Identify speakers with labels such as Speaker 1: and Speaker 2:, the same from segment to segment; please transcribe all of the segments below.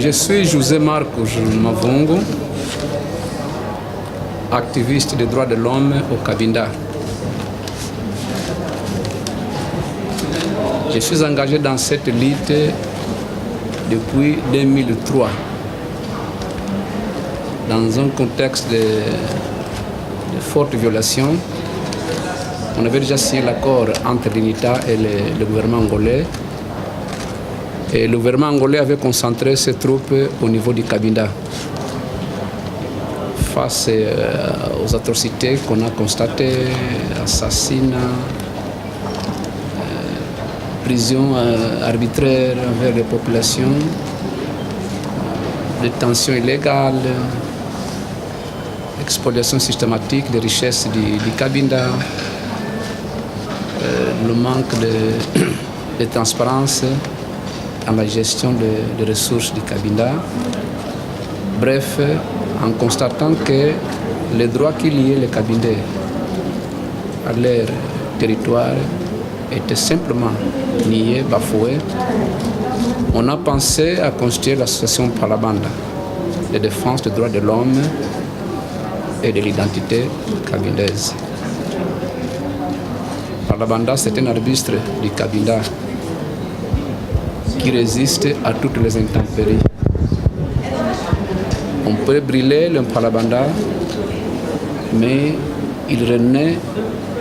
Speaker 1: Je suis José Marcos Mavungu, activiste des droits de l'homme au Cabinda. Je suis engagé dans cette lutte depuis 2003, dans un contexte de fortes violations. On avait déjà signé l'accord entre l'UNITA et le gouvernement angolais. Et le gouvernement angolais avait concentré ses troupes au niveau du Cabinda. Face aux atrocités qu'on a constatées, assassinats, prison arbitraire envers les populations, détention illégale, expoliation systématique des richesses du Cabinda, le manque de transparence dans la gestion des ressources du Cabinda. Bref, en constatant que les droits qui liaient les Cabindais à leur territoire étaient simplement niés, bafoués, on a pensé à constituer l'association Palabanda de défense des droits de l'homme et de l'identité cabindaise. Palabanda, c'est un arbitre du Cabinda qui résiste à toutes les intempéries. On peut brûler le Palabanda, mais il renaît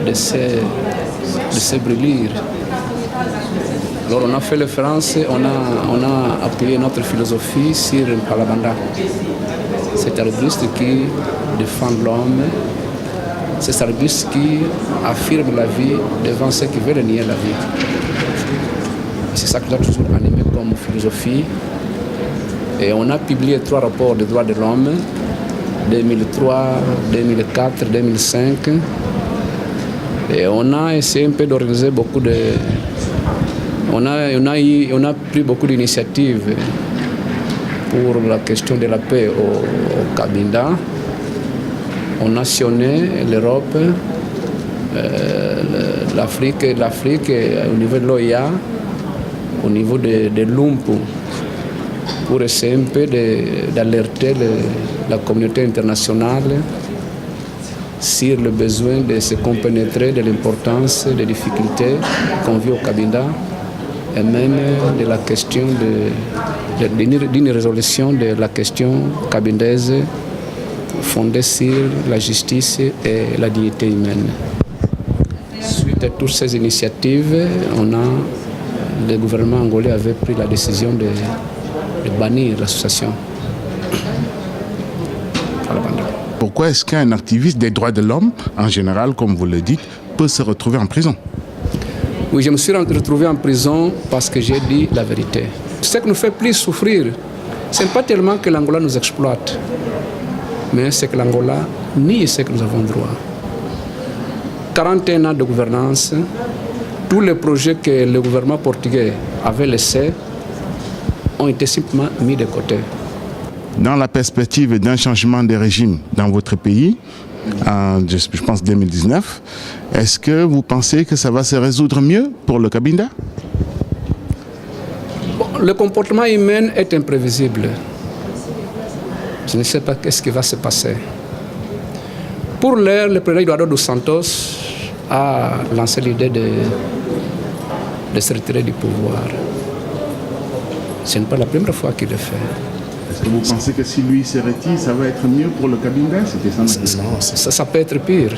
Speaker 1: de ces brûlures. Alors on a fait référence, on a appuyé notre philosophie sur le Palabanda. Cet arbuste qui défend l'homme, cet arbuste qui affirme la vie devant ceux qui veulent nier la vie. C'est ça que j'ai toujours animé comme philosophie. Et on a publié 3 rapports des droits de l'homme, 2003, 2004, 2005. Et on a essayé un peu d'organiser beaucoup de... On a pris beaucoup d'initiatives pour la question de la paix au Cabinda. On a sillonné l'Europe, l'Afrique au niveau de l'OIA, au niveau de l'UMPU, pour essayer un peu d'alerter la communauté internationale sur le besoin de se compénétrer de l'importance des difficultés qu'on vit au Cabinda et même de la question d'une résolution de la question cabindaise fondée sur la justice et la dignité humaine. Suite à toutes ces initiatives, le gouvernement angolais avait pris la décision de bannir l'association.
Speaker 2: Pourquoi est-ce qu'un activiste des droits de l'homme, en général, comme vous le dites, peut se retrouver en prison?
Speaker 1: Oui, je me suis retrouvé en prison parce que j'ai dit la vérité. Ce qui nous fait plus souffrir, ce n'est pas tellement que l'Angola nous exploite, mais c'est que l'Angola nie ce que nous avons droit. 41 ans de gouvernance, tous les projets que le gouvernement portugais avait laissés ont été simplement mis de côté.
Speaker 2: Dans la perspective d'un changement de régime dans votre pays, en, je pense 2019, est-ce que vous pensez que ça va se résoudre mieux pour le Cabinda?
Speaker 1: Bon, le comportement humain est imprévisible. Je ne sais pas ce qui va se passer. Pour l'heure, le président Eduardo dos Santos a lancé l'idée de se retirer du pouvoir. Ce n'est pas la première fois qu'il le fait.
Speaker 2: Est-ce que vous pensez que si lui se retire, ça va être mieux pour le Cabinda?
Speaker 1: Ça peut être pire.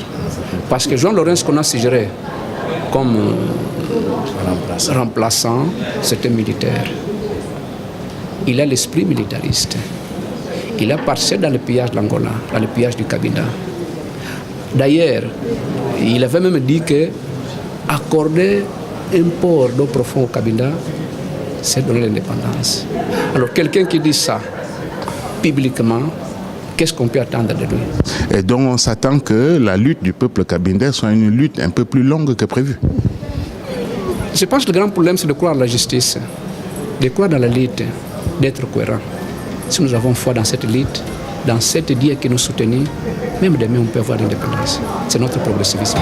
Speaker 1: Parce que Jean-Laurent qu'on a suggéré comme remplaçant, c'est un militaire. Il a l'esprit militariste. Il a participé dans le pillage de l'Angola, dans le pillage du Cabinda. D'ailleurs, il avait même dit que accorder un port d'eau profonde au Cabinda, c'est donner l'indépendance. Alors quelqu'un qui dit ça publiquement, qu'est-ce qu'on peut attendre de lui?
Speaker 2: Et donc on s'attend que la lutte du peuple cabindais soit une lutte un peu plus longue que prévu.
Speaker 1: Je pense que le grand problème, c'est de croire en la justice, de croire dans la lutte, d'être cohérent. Si nous avons foi dans cette lutte, dans cette idée qui nous soutenait, même demain on peut avoir l'indépendance. C'est notre progressivisme.